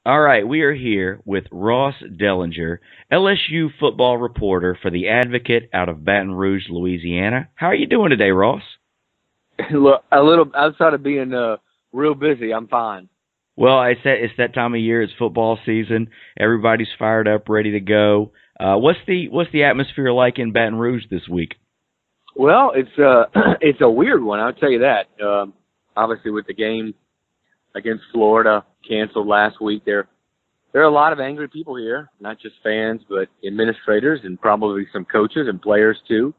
All right, we are here with Ross Dellenger, LSU football reporter for The Advocate out of Baton Rouge, Louisiana. How are you doing today, Ross? Look, a little outside of being real busy, I'm fine. Well, it's that time of year. It's football season. Everybody's fired up, ready to go. What's the atmosphere like in Baton Rouge this week? Well, it's it's a weird one, I'll tell you that. Obviously, with the game against Florida canceled last week, there are a lot of angry people here, not just fans, but administrators and probably some coaches and players too.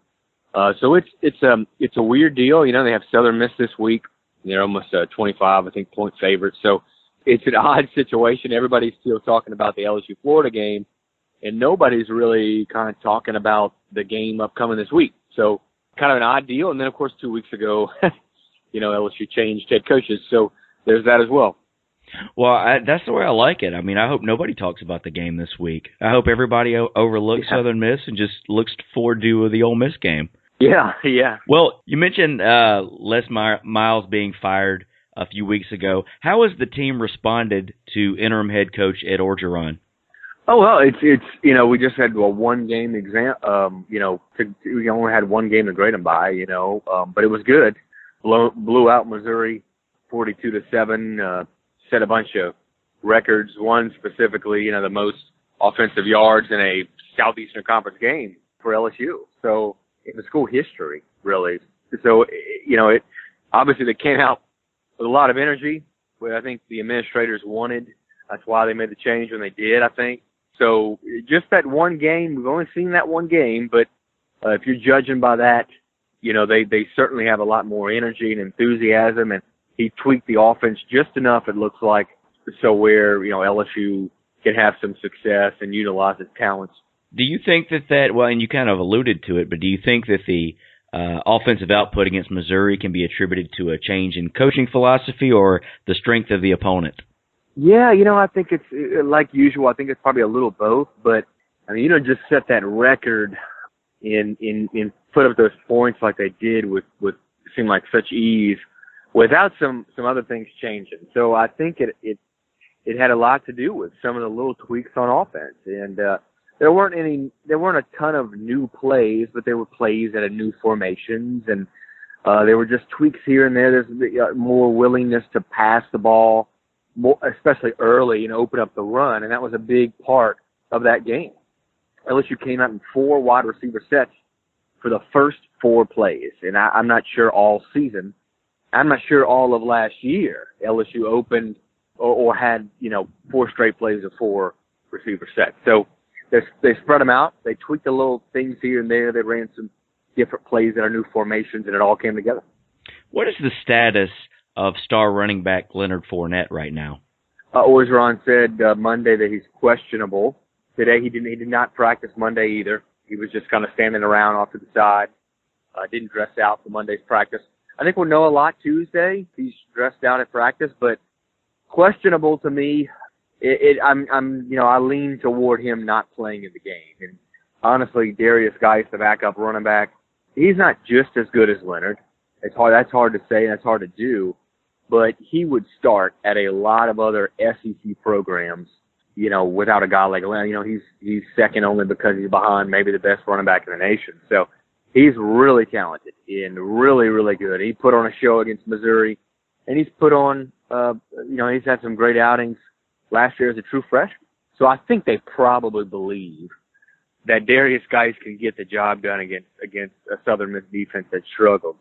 So it's a weird deal. You know, they have Southern Miss this week. They're almost 25, I think, point favorites. So it's an odd situation. Everybody's still talking about the LSU Florida game, and nobody's really kind of talking about the game upcoming this week. So kind of an odd deal. And then, of course, 2 weeks ago, LSU changed head coaches. So there's that as well. Well, that's the way I like it. I mean, I hope nobody talks about the game this week. I hope everybody overlooks Southern Miss and just looks forward to the Ole Miss game. Yeah. Well, you mentioned Les Miles being fired a few weeks ago. How has the team responded to interim head coach Ed Orgeron? Oh, well, it's we just had a one-game exam. We only had one game to grade them by, but it was good. Blew out Missouri 42-7, set a bunch of records, one specifically, the most offensive yards in a Southeastern Conference game for LSU. So in the school history, really. So, it obviously they came out with a lot of energy, which I think the administrators wanted. That's why they made the change when they did, I think. So just that one game, we've only seen that one game, but if you're judging by that, they certainly have a lot more energy and enthusiasm, and he tweaked the offense just enough, it looks like, so where, LSU can have some success and utilize its talents. Do you think that well, and you kind of alluded to it, but do you think that the offensive output against Missouri can be attributed to a change in coaching philosophy or the strength of the opponent? Yeah, I think it's like usual. I think it's probably a little both, but I mean, just set that record in put up those points like they did with seemed like such ease without some other things changing. So I think it had a lot to do with some of the little tweaks on offense, and there weren't a ton of new plays, but there were plays that had new formations, and there were just tweaks here and there. There's more willingness to pass the ball, more, especially early, open up the run, and that was a big part of that game. LSU came out in 4 wide receiver sets for the first 4 plays, and I'm not sure all season. I'm not sure all of last year LSU opened or had, 4 straight plays of 4 receiver sets. So they spread them out. They tweaked the little things here and there. They ran some different plays in our new formations, and it all came together. What is the status of star running back Leonard Fournette right now? Orgeron said Monday that he's questionable. Today he did not practice Monday either. He was just kind of standing around off to the side. Didn't dress out for Monday's practice. I think we'll know a lot Tuesday. He's dressed out at practice, but questionable to me. I lean toward him not playing in the game. And honestly, Darius Geis, the backup running back, he's not just as good as Leonard. That's hard to say, and that's hard to do. But he would start at a lot of other SEC programs, without a guy like Leonard. He's second only because he's behind maybe the best running back in the nation. So he's really talented and really, really good. He put on a show against Missouri, and he's put on, he's had some great outings last year as a true freshman. So I think they probably believe that Darius Geis can get the job done against a Southern Miss defense that struggled.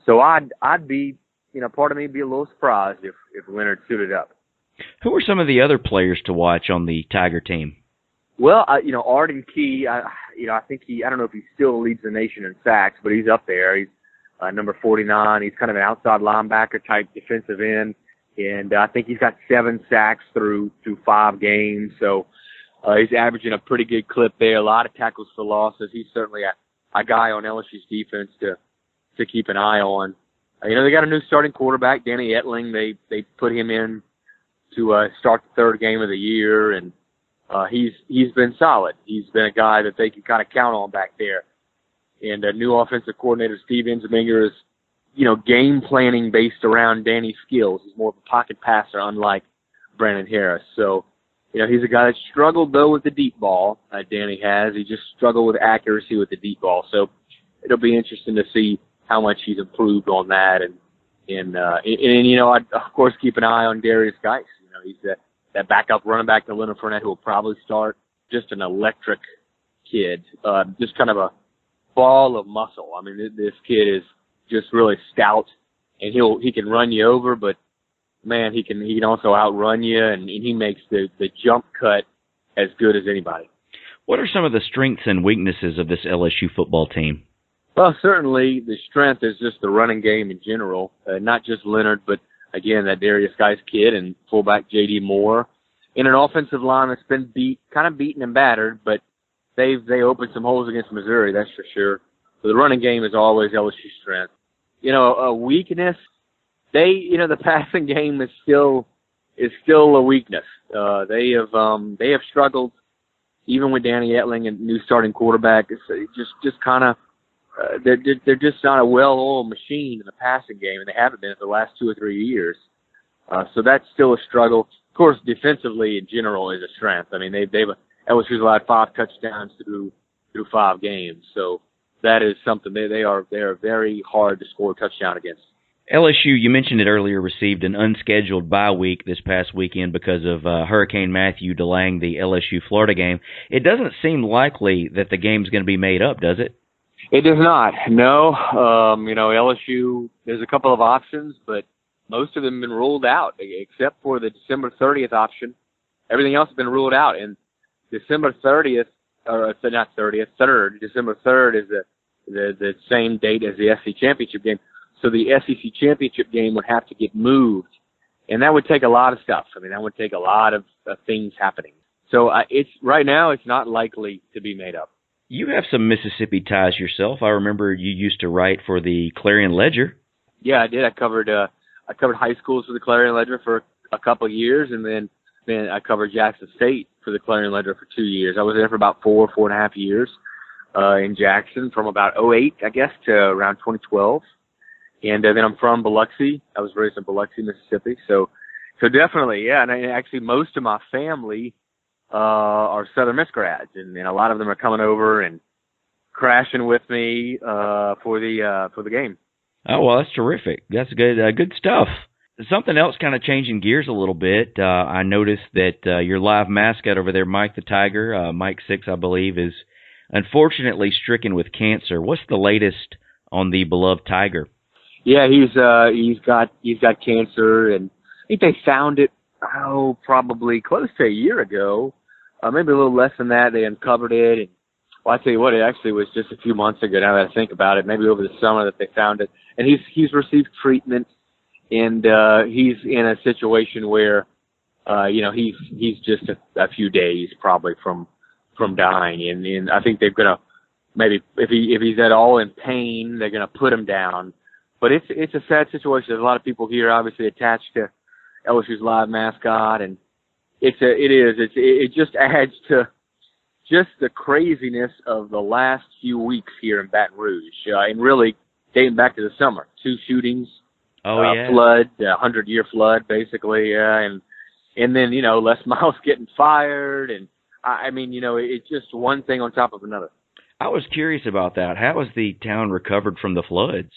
So I'd be, part of me would be a little surprised if Leonard suited up. Who are some of the other players to watch on the Tiger team? Well, Arden Key, I think I don't know if he still leads the nation in sacks, but he's up there. He's number 49. He's kind of an outside linebacker type defensive end. And I think he's got 7 sacks through 5 games. So he's averaging a pretty good clip there. A lot of tackles for losses. He's certainly a guy on LSU's defense to keep an eye on. They got a new starting quarterback, Danny Etling. They put him in to start the 3rd game of the year, and he's been solid. He's been a guy that they can kind of count on back there. And a new offensive coordinator, Steve Ensminger, is game planning based around Danny's skills. He's more of a pocket passer, unlike Brandon Harris. So he's a guy that struggled, though, with the deep ball. Danny has. He just struggled with accuracy with the deep ball. So it'll be interesting to see how much he's improved on that. And I'd, of course, keep an eye on Darius Geis. He's that backup running back to Leonard Fournette who will probably start. Just an electric kid, just kind of a ball of muscle. I mean, this kid is just really stout, and he can run you over, but man, he can also outrun you, and he makes the jump cut as good as anybody. What are some of the strengths and weaknesses of this LSU football team? Well, certainly the strength is just the running game in general, not just Leonard, but again, that Darius Geis kid and fullback J.D. Moore. In an offensive line that's been kind of beaten and battered, but they opened some holes against Missouri, that's for sure. So the running game is always LSU's strength. A weakness, the passing game is still a weakness. They have struggled, even with Danny Etling and new starting quarterback. It's just kind of they're just not a well-oiled machine in the passing game, and they haven't been for the last 2 or 3 years. So that's still a struggle. Of course, defensively in general is a strength. I mean, LSU's allowed 5 touchdowns through 5 games, so that is something they are very hard to score a touchdown against. LSU, you mentioned it earlier, received an unscheduled bye week this past weekend because of Hurricane Matthew delaying the LSU-Florida game. It doesn't seem likely that the game's going to be made up, does it? It does not. No. LSU, there's a couple of options, but most of them have been ruled out, except for the December 30th option. Everything else has been ruled out. And December 30th, or not 30th, 3rd, December 3rd is the same date as the SEC championship game. So the SEC championship game would have to get moved, and that would take a lot of stuff. I mean, that would take a lot of things happening. So right now it's not likely to be made up. You have some Mississippi ties yourself. I remember you used to write for the Clarion Ledger. Yeah, I did. I covered high schools for the Clarion Ledger for a couple of years, and then I covered Jackson State for the Clarion Ledger for 2 years. I was there for about 4.5 years in Jackson, from about 2008, I guess, to around 2012. And then I'm from Biloxi. I was raised in Biloxi, Mississippi. So definitely, yeah. And actually, most of my family are Southern Miss grads, and a lot of them are coming over and crashing with me for the game. Oh, well, that's terrific. That's good stuff. Something else, kind of changing gears a little bit. I noticed that your live mascot over there, Mike the Tiger, Mike 6, I believe, is unfortunately stricken with cancer. What's the latest on the beloved Tiger? Yeah, he's got cancer, and I think they found it probably close to a year ago, maybe a little less than that. They uncovered it, and well, I tell you what, it actually was just a few months ago. Now that I think about it, maybe over the summer that they found it, and he's received treatment, and he's in a situation where he's just a few days probably from dying, and I think they're gonna maybe if he's at all in pain, they're gonna put him down. But it's a sad situation. There's a lot of people here obviously attached to LSU's live mascot, and it just adds to just the craziness of the last few weeks here in Baton Rouge, and really dating back to the summer. 2 shootings, flood, 100-year flood, basically, and then Les Miles getting fired, and I mean, it's just one thing on top of another. I was curious about that. How has the town recovered from the floods?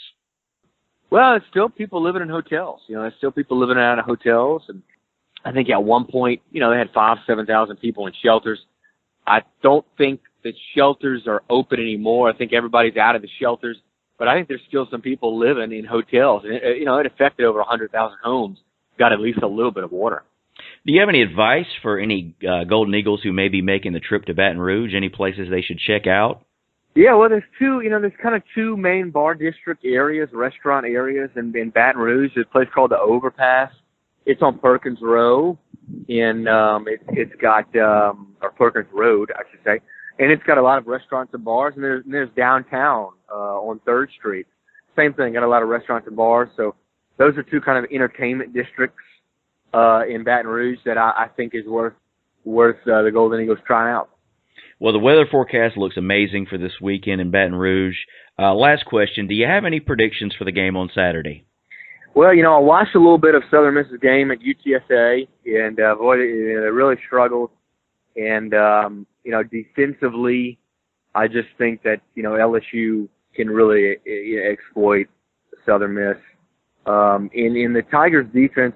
Well, it's still people living in hotels. There's still people living out of hotels. And I think at one point, they had 7,000 people in shelters. I don't think that shelters are open anymore. I think everybody's out of the shelters. But I think there's still some people living in hotels. And, it affected over 100,000 homes, got at least a little bit of water. Do you have any advice for any Golden Eagles who may be making the trip to Baton Rouge? Any places they should check out? Yeah, well, there's kind of 2 main bar district areas, restaurant areas in Baton Rouge. There's a place called the Overpass. It's on Perkins Row, and it's got or Perkins Road, I should say, and it's got a lot of restaurants and bars. And there's downtown on 3rd Street, same thing, got a lot of restaurants and bars. So those are 2 kind of entertainment districts in Baton Rouge that I think is worth the Golden Eagles trying out. Well, the weather forecast looks amazing for this weekend in Baton Rouge. Last question, do you have any predictions for the game on Saturday? Well, I watched a little bit of Southern Miss's game at UTSA, and boy, they really struggled. And defensively, I just think that LSU can really exploit Southern Miss. In the Tigers' defense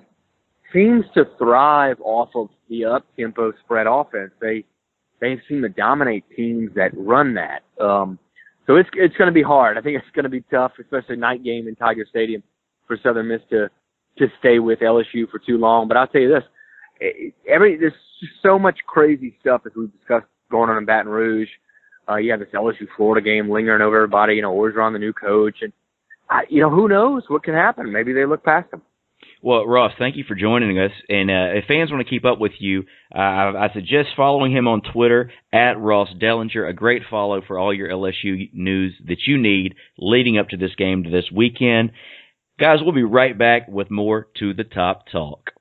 seems to thrive off of the up-tempo spread offense. They seem to dominate teams that run that. So it's going to be hard. I think it's going to be tough, especially night game in Tiger Stadium, for Southern Miss to stay with LSU for too long. But I'll tell you this, there's just so much crazy stuff, as we've discussed, going on in Baton Rouge. You have this LSU-Florida game lingering over everybody. Orgeron, the new coach. And, who knows what can happen? Maybe they look past them. Well, Ross, thank you for joining us. And if fans want to keep up with you, I suggest following him on Twitter, at Ross Dellenger, a great follow for all your LSU news that you need leading up to this game this weekend. Guys, we'll be right back with more To the Top Talk.